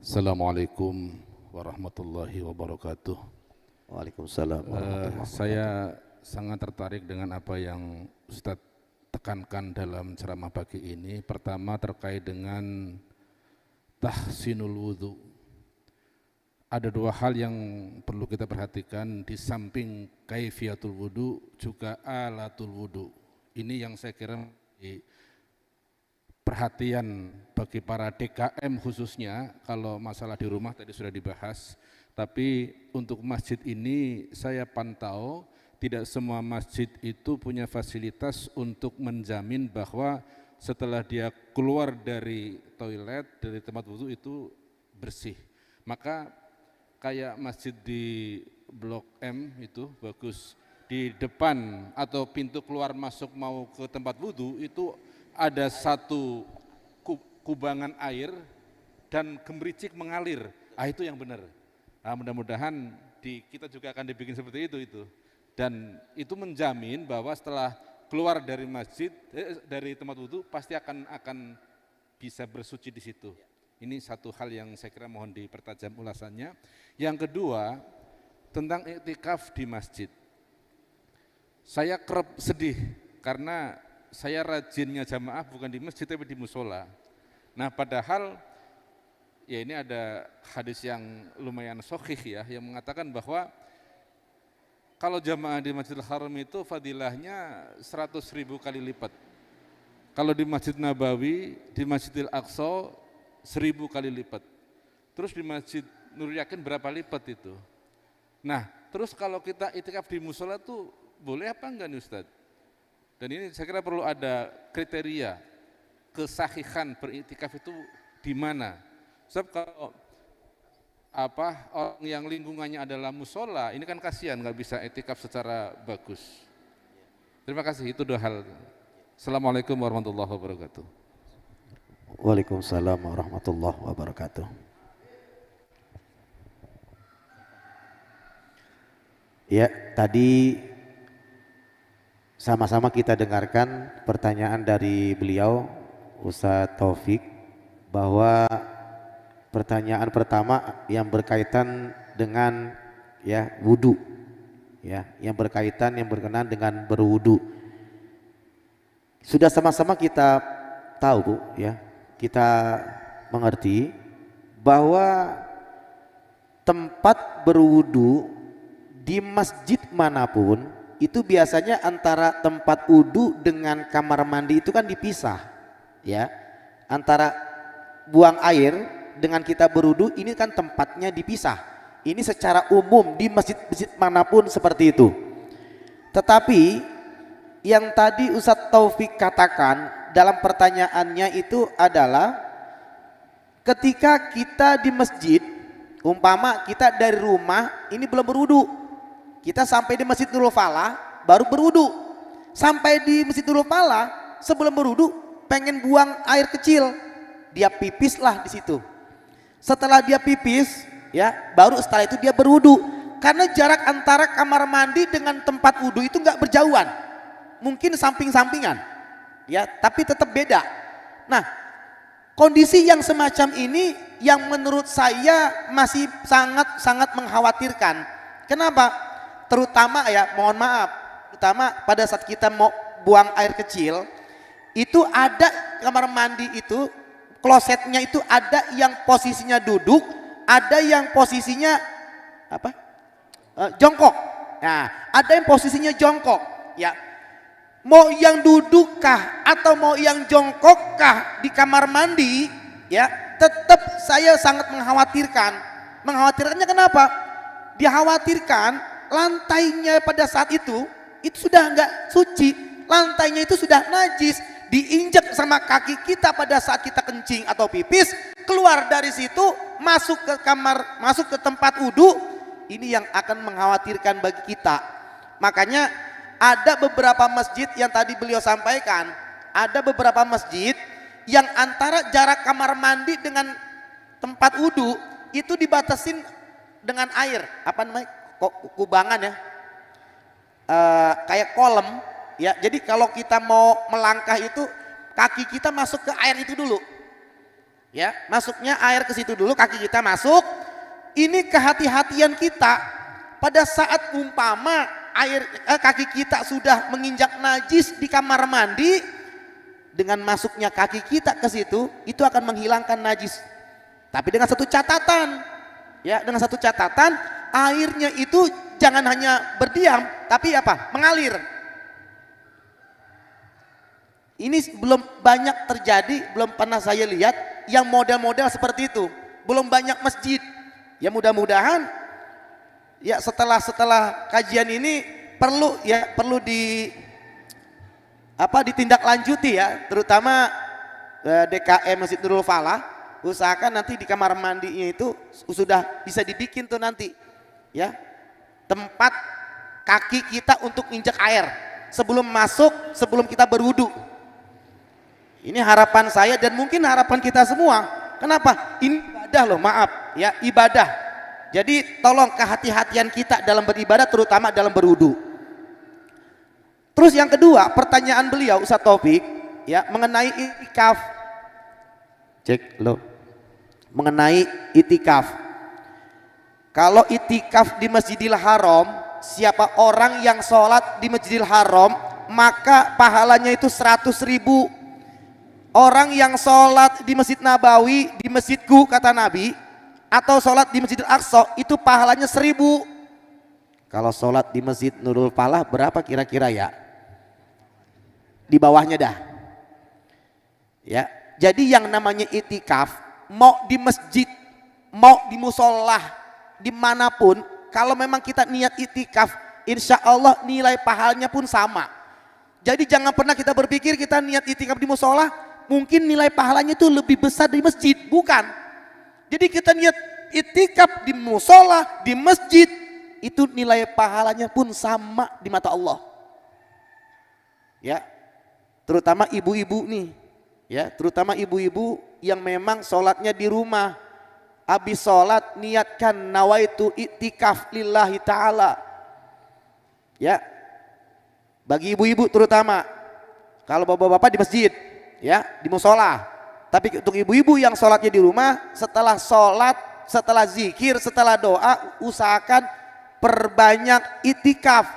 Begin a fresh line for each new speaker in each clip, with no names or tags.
Assalamualaikum warahmatullahi wabarakatuh.
Waalaikumsalam warahmatullahi wabarakatuh.
Saya sangat tertarik dengan apa yang Ustadz tekankan dalam ceramah pagi ini. Pertama terkait dengan tahsinul wudhu. Ada dua hal yang perlu kita perhatikan di samping kaifiyatul wudhu juga alatul wudhu. Ini yang saya kira perhatian bagi para DKM khususnya. Kalau masalah di rumah tadi sudah dibahas, tapi untuk masjid ini saya pantau tidak semua masjid itu punya fasilitas untuk menjamin bahwa setelah dia keluar dari toilet, dari tempat wudhu itu bersih. Maka kayak masjid di Blok M itu bagus, di depan atau pintu keluar masuk mau ke tempat wudhu itu ada satu kubangan air dan gemericik mengalir. Itu yang benar. Mudah-mudahan kita juga akan dibikin seperti itu. Dan itu menjamin bahwa setelah keluar dari masjid, dari tempat wudhu pasti akan bisa bersuci di situ. Ini satu hal yang saya kira mohon dipertajam ulasannya. Yang kedua, tentang iktikaf di masjid. Saya kerap sedih karena saya rajinnya jamaah bukan di masjid tapi di musola. Nah padahal ya ini ada hadis yang lumayan sahih ya yang mengatakan bahwa kalau jamaah di Masjidil Haram itu fadilahnya 100.000 kali lipat. Kalau di Masjid Nabawi, di Masjidil Aqsa 1000 kali lipat. Terus di Masjid Nur Yakin berapa lipat itu? Nah terus kalau kita iktikaf di musola tuh boleh apa enggak nih Ustadz? Dan ini saya kira perlu ada kriteria kesahihan beriktikaf itu di mana. Sebab kalau orang yang lingkungannya adalah musola, ini kan kasihan nggak bisa iktikaf secara bagus. Terima kasih, itu dua hal. Assalamualaikum warahmatullahi wabarakatuh.
Waalaikumsalam warahmatullahi wabarakatuh. Ya, tadi sama-sama kita dengarkan pertanyaan dari beliau Ustadz Taufik, bahwa pertanyaan pertama yang berkaitan dengan wudu, yang berkenan dengan berwudu. Sudah sama-sama kita tahu Bu, kita mengerti bahwa tempat berwudu di masjid manapun itu biasanya antara tempat wudu dengan kamar mandi itu kan dipisah, antara buang air dengan kita berwudu ini kan tempatnya dipisah. Ini secara umum di masjid-masjid manapun seperti itu. Tetapi yang tadi Ustadz Taufik katakan dalam pertanyaannya itu adalah ketika kita di masjid, umpama kita dari rumah ini belum berwudu, kita sampai di Masjid Nurul Falah baru berwudu. Sampai di Masjid Nurul Falah sebelum berwudu pengen buang air kecil, dia pipis lah di situ. Setelah dia pipis, baru setelah itu dia berwudu. Karena jarak antara kamar mandi dengan tempat wudu itu nggak berjauhan, mungkin samping-sampingan, tapi tetap beda. Nah, kondisi yang semacam ini yang menurut saya masih sangat mengkhawatirkan. Kenapa? Terutama mohon maaf, terutama pada saat kita mau buang air kecil, itu ada kamar mandi itu, klosetnya itu ada yang posisinya duduk, ada yang posisinya jongkok. Nah, ada yang posisinya jongkok, Mau yang dudukkah atau mau yang jongkokkah di kamar mandi, tetap saya sangat mengkhawatirkan. Mengkhawatirkannya kenapa? Dikhawatirkan lantainya pada saat itu sudah enggak suci, lantainya itu sudah najis, diinjak sama kaki kita pada saat kita kencing atau pipis, keluar dari situ masuk ke kamar, masuk ke tempat wudu. Ini yang akan mengkhawatirkan bagi kita. Makanya ada beberapa masjid yang tadi beliau sampaikan, ada beberapa masjid yang antara jarak kamar mandi dengan tempat wudu itu dibatasin dengan air, kubangan kayak kolam, jadi kalau kita mau melangkah itu kaki kita masuk ke air itu dulu. Ya, masuknya air ke situ dulu, kaki kita masuk. Ini kehati-hatian kita pada saat umpama kaki kita sudah menginjak najis di kamar mandi, dengan masuknya kaki kita ke situ itu akan menghilangkan najis. Tapi dengan satu catatan, ya, dengan satu catatan, airnya itu jangan hanya berdiam, tapi apa? Mengalir. Ini belum banyak terjadi, belum pernah saya lihat yang model-model seperti itu. Belum banyak masjid. Ya mudah-mudahan ya setelah kajian ini perlu ditindaklanjuti ya, terutama DKM Masjid Nurul Falah, usahakan nanti di kamar mandinya itu sudah bisa dibikin tuh nanti ya, tempat kaki kita untuk injak air sebelum masuk, sebelum kita berwudu. Ini harapan saya dan mungkin harapan kita semua. Kenapa? Ini ibadah loh, maaf ya, ibadah. Jadi tolong kehati-hatian kita dalam beribadah, terutama dalam berwudu. Terus yang kedua, pertanyaan beliau Ustaz Taufik ya, mengenai itikaf. Cek lo. Mengenai itikaf. Kalau itikaf di Masjidil Haram, siapa orang yang sholat di Masjidil Haram, maka pahalanya itu 100.000. Orang yang sholat di Masjid Nabawi, di masjidku kata Nabi, atau sholat di Masjidil Aqsa, itu pahalanya 1.000. Kalau sholat di Masjid Nurul Falah berapa kira-kira ya? Di bawahnya dah. Ya, jadi yang namanya itikaf, mau di masjid, mau di musola, dimanapun, kalau memang kita niat itikaf, insya Allah nilai pahalanya pun sama. Jadi jangan pernah kita berpikir kita niat itikaf di musola, mungkin nilai pahalanya itu lebih besar di masjid, bukan. Jadi kita niat itikaf di musola, di masjid, itu nilai pahalanya pun sama di mata Allah. Ya, terutama ibu-ibu nih, ya, terutama ibu-ibu yang memang sholatnya di rumah. Habis sholat niatkan nawaitu itikaf lillahi ta'ala. Ya, bagi ibu-ibu terutama. Kalau bapak-bapak di masjid, ya, di musola. Tapi untuk ibu-ibu yang sholatnya di rumah, setelah sholat, setelah zikir, setelah doa, usahakan perbanyak itikaf.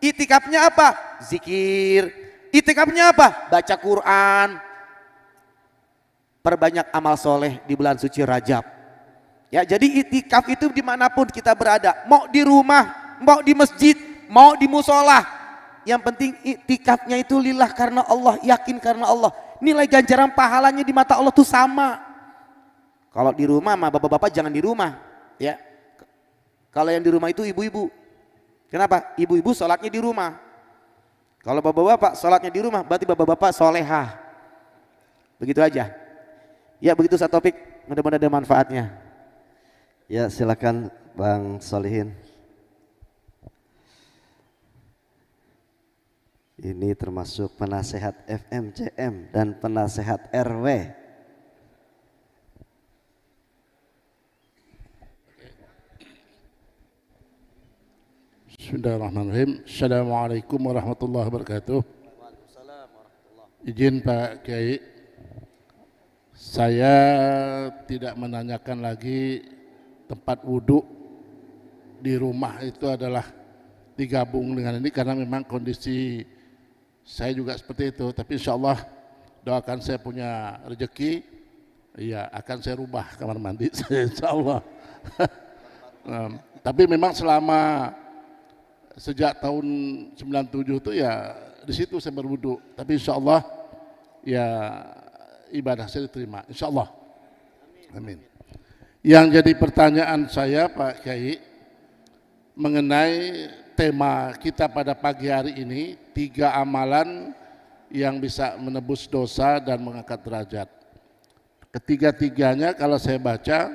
Itikafnya apa? Zikir. Itikafnya apa? Baca Quran. Perbanyak amal soleh di bulan suci Rajab. Ya, jadi itikaf itu dimanapun kita berada, mau di rumah, mau di masjid, mau di musola. Yang penting itikafnya itu lillah karena Allah, yakin karena Allah. Nilai ganjaran pahalanya di mata Allah tuh sama. Kalau di rumah mah bapak-bapak jangan di rumah, ya. Kalau yang di rumah itu ibu-ibu. Kenapa? Ibu-ibu sholatnya di rumah. Kalau bapak-bapak sholatnya di rumah, berarti bapak-bapak solehah. Begitu aja. Ya begitu Ustaz Taufik, mudah-mudahan ada manfaatnya.
Ya silakan Bang Solihin. Ini termasuk penasehat FMCM dan penasehat RW.
Bismillahirrahmanirrahim. Assalamualaikum warahmatullahi wabarakatuh. Izin Pak Kiai, saya tidak menanyakan lagi tempat wudhu di rumah itu adalah digabung dengan ini karena memang kondisi saya juga seperti itu. Tapi insya Allah doakan saya punya rezeki, ya akan saya rubah kamar mandi saya insya Allah. Tapi memang selama sejak tahun 97 itu ya di situ saya berwudu. Tapi insya Allah ya ibadah saya diterima, insya Allah. Amin. Yang jadi pertanyaan saya Pak Kiai mengenai tema kita pada pagi hari ini, 3 amalan yang bisa menebus dosa dan mengangkat derajat. Ketiga-tiganya kalau saya baca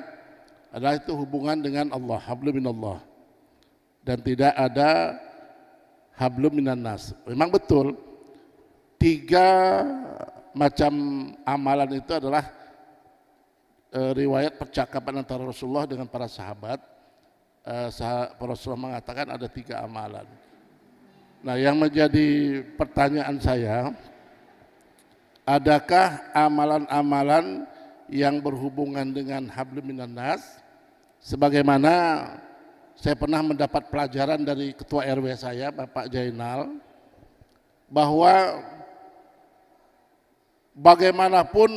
adalah itu hubungan dengan Allah, hablum minallah, dan tidak ada hablum minan nas. Memang betul 3 macam amalan itu adalah riwayat percakapan antara Rasulullah dengan para sahabat. Rasulullah mengatakan ada 3 amalan. Nah, yang menjadi pertanyaan saya, adakah amalan-amalan
yang berhubungan dengan hablum minan nas, sebagaimana saya pernah mendapat pelajaran dari ketua RW saya, Bapak Jainal, bahwa bagaimanapun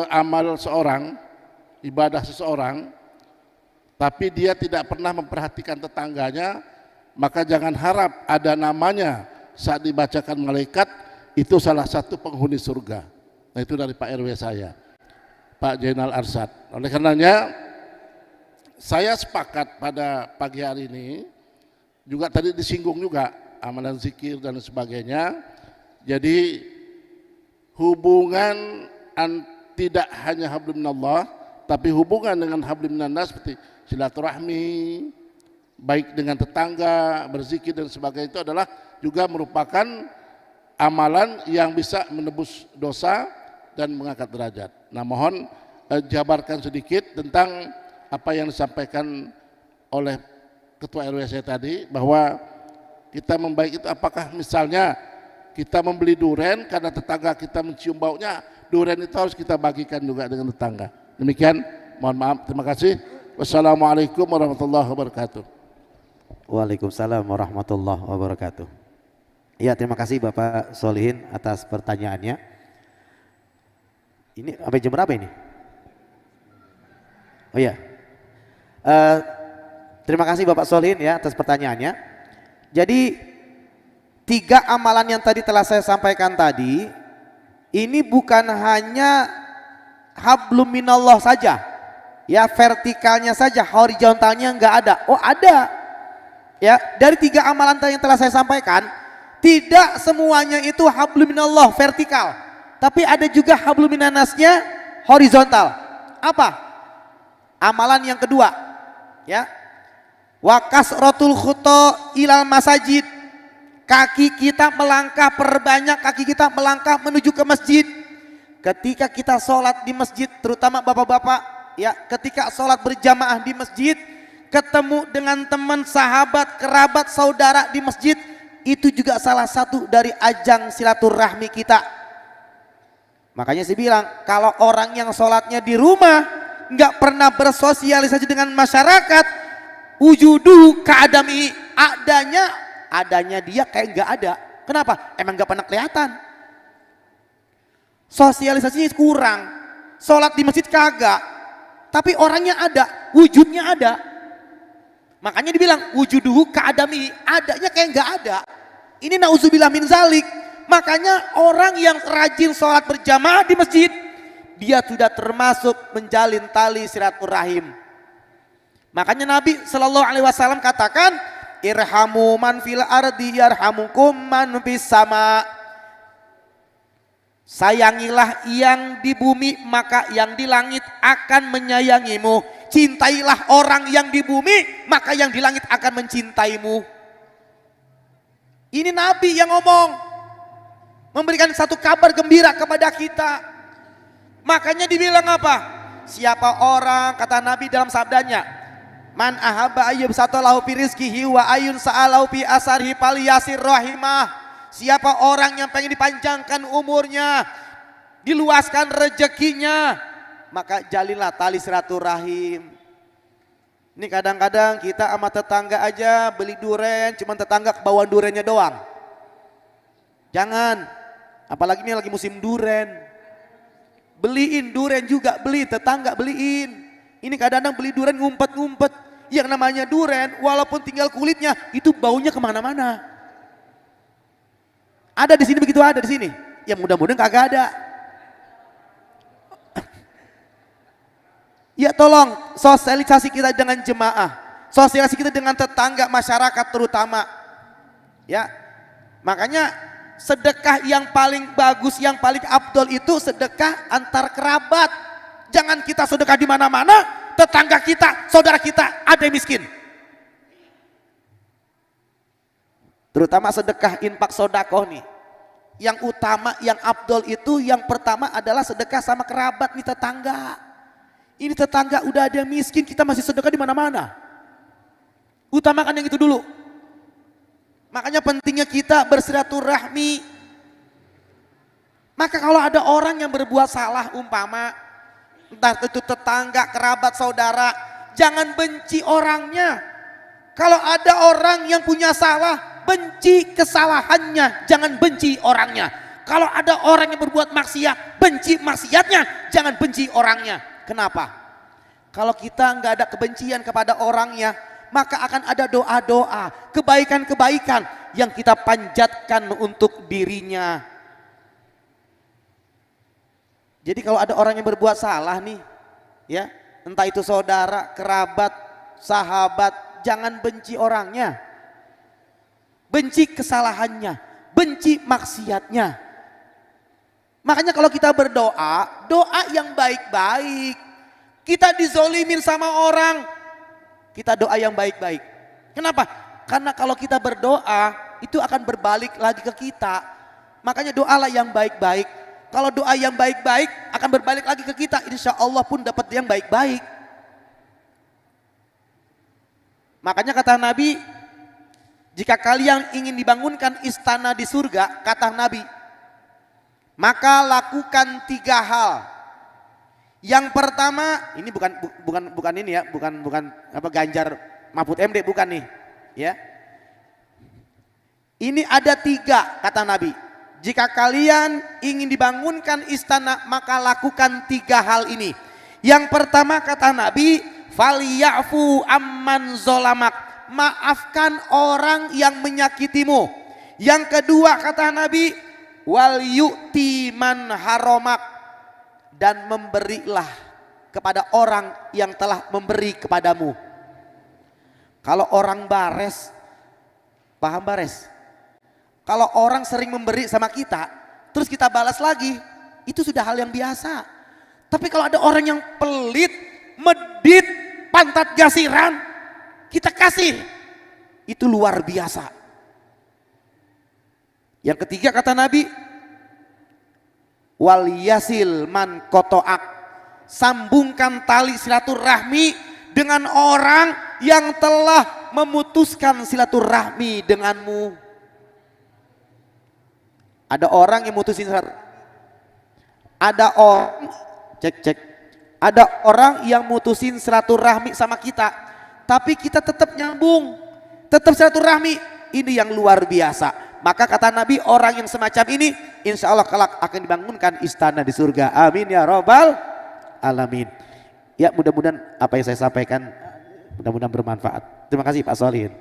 amal seorang, ibadah seseorang, tapi dia tidak pernah memperhatikan tetangganya, maka jangan harap ada namanya saat dibacakan malaikat, itu salah satu penghuni surga. Nah, itu dari Pak RW saya, Pak Jainal Arsyad. Oleh karenanya saya sepakat pada pagi hari ini, juga tadi disinggung juga amalan zikir dan sebagainya. Jadi hubungan tidak hanya hablum minallah, tapi hubungan dengan hablum minannas seperti silaturahmi, baik dengan tetangga, berzikir dan sebagainya, itu adalah juga merupakan amalan yang bisa menebus dosa dan mengangkat derajat. Nah, mohon jabarkan sedikit tentang apa yang disampaikan oleh ketua RW saya tadi, bahwa kita membaik itu apakah misalnya kita membeli duren karena tetangga kita mencium baunya, duren itu harus kita bagikan juga dengan tetangga. Demikian, mohon maaf, terima kasih. Wassalamualaikum warahmatullahi wabarakatuh.
Waalaikumsalam warahmatullahi wabarakatuh. Ya, terima kasih Bapak Solihin atas pertanyaannya. Ini sampai jam berapa ini? Oh iya, terima kasih Bapak Solihin ya atas pertanyaannya. Jadi 3 amalan yang tadi telah saya sampaikan tadi, ini bukan hanya hablum minallah saja, ya, vertikalnya saja, horizontalnya nggak ada. Oh ada, ya, dari 3 amalan tadi yang telah saya sampaikan, tidak semuanya itu hablum minallah vertikal, tapi ada juga hablum minannasnya horizontal. Apa? Amalan yang kedua, ya, wa kasratul khuta ilal masajid, kaki kita melangkah, perbanyak kaki kita melangkah menuju ke masjid. Ketika kita sholat di masjid, terutama bapak-bapak, ya, ketika sholat berjamaah di masjid, ketemu dengan teman, sahabat, kerabat, saudara di masjid, itu juga salah satu dari ajang silaturahmi kita. Makanya saya bilang, kalau orang yang sholatnya di rumah nggak pernah bersosialisasi dengan masyarakat, wujudu keadami, adanya dia kayak nggak ada. Kenapa? Emang nggak pernah kelihatan. Sosialisasinya kurang. Sholat di masjid kagak, tapi orangnya ada, wujudnya ada. Makanya dibilang wujudu keadami, adanya kayak nggak ada. Ini nauzubillah min zalik. Makanya orang yang rajin sholat berjamaah di masjid, dia sudah termasuk menjalin tali silaturahim. Makanya Nabi Shallallahu Alaihi Wasallam katakan, irhamu man fil ardi yarhamukum man fis sama. Sayangilah yang di bumi, maka yang di langit akan menyayangimu. Cintailah orang yang di bumi, maka yang di langit akan mencintaimu. Ini Nabi yang ngomong, memberikan satu kabar gembira kepada kita. Makanya dibilang apa? Siapa orang, kata Nabi dalam sabdanya, man ahabba ayyub satalahu fi rizkihi wa ayun sa'alahu fi asarhi faliyasir rahimah. Siapa orang yang pengen dipanjangkan umurnya, diluaskan rezekinya, maka jalinlah tali silaturahim. Ini kadang-kadang kita sama tetangga aja beli duren, cuman tetangga kebawaan durennya doang. Jangan, apalagi ini lagi musim duren. Beliin duren juga, beli tetangga beliin. Ini kadang-kadang beli duren ngumpet-ngumpet. Yang namanya duren walaupun tinggal kulitnya, itu baunya kemana-mana. Ada di sini begitu, ada di sini. Ya mudah-mudahan kagak ada. Ya tolong sosialisasi kita dengan jemaah, sosialisasi kita dengan tetangga, masyarakat terutama. Ya, makanya sedekah yang paling bagus, yang paling afdol itu sedekah antar kerabat. Jangan kita sedekah di mana-mana, tetangga kita, saudara kita ada yang miskin. Terutama sedekah infak sodakoh nih. Yang utama, yang afdol itu yang pertama adalah sedekah sama kerabat nih, tetangga. Ini tetangga udah ada yang miskin, kita masih sedekah di mana-mana. Utamakan yang itu dulu. Makanya pentingnya kita bersilaturahmi. Maka kalau ada orang yang berbuat salah umpama, entah itu tetangga, kerabat, saudara, jangan benci orangnya. Kalau ada orang yang punya salah, benci kesalahannya, jangan benci orangnya. Kalau ada orang yang berbuat maksiat, benci maksiatnya, jangan benci orangnya. Kenapa? Kalau kita nggak ada kebencian kepada orangnya, maka akan ada doa-doa, kebaikan-kebaikan yang kita panjatkan untuk dirinya. Jadi kalau ada orang yang berbuat salah nih, ya, entah itu saudara, kerabat, sahabat, jangan benci orangnya. Benci kesalahannya, benci maksiatnya. Makanya kalau kita berdoa, doa yang baik-baik. Kita dizolimin sama orang, kita doa yang baik-baik. Kenapa? Karena kalau kita berdoa, itu akan berbalik lagi ke kita. Makanya doalah yang baik-baik. Kalau doa yang baik-baik akan berbalik lagi ke kita, insya Allah pun dapat yang baik-baik. Makanya kata Nabi, jika kalian ingin dibangunkan istana di surga, kata Nabi, maka lakukan 3 hal. Yang pertama, ini bukan ini ya, bukan apa Ganjar Mahfud MD, bukan nih, ya. Ini ada 3 kata Nabi. Jika kalian ingin dibangunkan istana, maka lakukan 3 hal ini. Yang pertama kata Nabi, falyafu amman zolamak, maafkan orang yang menyakitimu. Yang kedua kata Nabi, wal yu'ti man haromak, dan memberilah kepada orang yang telah memberi kepadamu. Kalau orang bares, paham bares? Kalau orang sering memberi sama kita, terus kita balas lagi, itu sudah hal yang biasa. Tapi kalau ada orang yang pelit, medit, pantat gasiran, kita kasih, itu luar biasa. Yang ketiga kata Nabi, wal yasil man kotoak, sambungkan tali silaturahmi dengan orang yang telah memutuskan silaturahmi denganmu. Ada orang yang mutusin silaturahmi. Ada orang ada orang yang mutusin silaturahmi sama kita, tapi kita tetap nyambung, tetap silaturahmi. Ini yang luar biasa. Maka kata Nabi, orang yang semacam ini insya Allah kelak akan dibangunkan istana di surga. Amin ya robbal alamin. Ya, mudah-mudahan apa yang saya sampaikan mudah-mudahan bermanfaat. Terima kasih Pak Solihin.